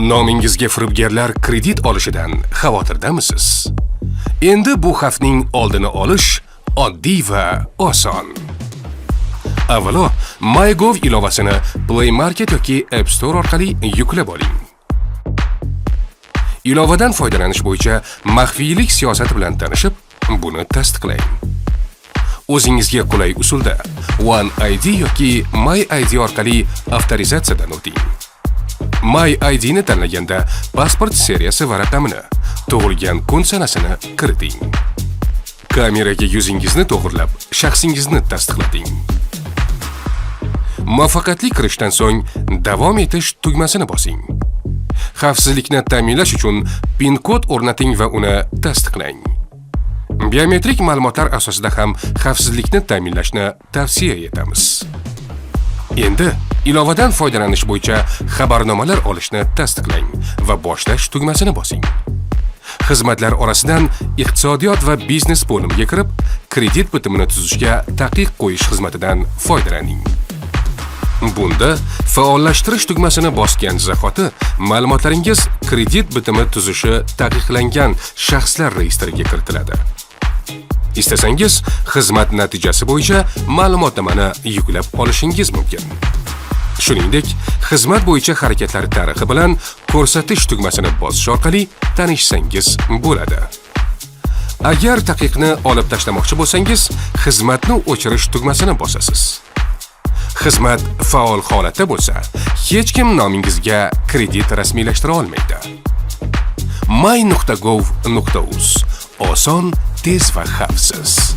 Nomingizga firibgarlar kredit olishidan xavotirdamisiz? Endi bu xavfning oldini olish oddiy va oson. Avvalo, MyGov ilovasini Play Market yoki App Store orqali yuklab oling. Ilovadan foydalanish bo'yicha maxfiylik siyosati bilan tanishib, buni tasdiqlang. O'zingizga qulay usulda OneID yoki MyID orqali avtorizatsiyadan o'ting. MyID ni tanlaganda pasport seriyasi va raqamini, tug'ilgan kun sanasini kiriting. Kameraga yuzingizni to'g'rilab, shaxsingizni tasdiqlating. Muvaffaqiyatli kirishdan so'ng davom etish tugmasini bosing. Xavfsizlikni ta'minlash uchun PIN kod o'rnating va uni tasdiqlang. Biometrik ma'lumotlar asosida ham xavfsizlikni ta'minlashni tavsiya etamiz. Endi ilovadan foydalanish bo'yicha xabarnomalar olishni tasdiqlang va boshlash tugmasini bosing. Xizmatlar orasidan iqtisodiyot va biznes bo'limiga kirib, kredit bitimini tuzishga taqiq qo'yish xizmatidan foydalaning. Bunda faollashtirish tugmasini bosgan zahoti ma'lumotlaringiz kredit bitimi tuzishi taqiqlangan shaxslar reyestriga kiritiladi. Istasangiz, xizmat natijasi bo'yicha ma'lumotnomani yuklab olishingiz mumkin. Shuningdek, xizmat bo'yicha harakatlari tarixi bilan ko'rsatish tugmasini bosish orqali tanishsangiz bo'ladi. Agar taqiqni olib tashlamoqchi bo'lsangiz, xizmatni o'chirish tugmasini bosasiz. Xizmat faol holatda bo'lsa, hech kim nomingizga kredit rasmiylashtira olmaydi. my.gov.uz oson, tez va xavfsiz.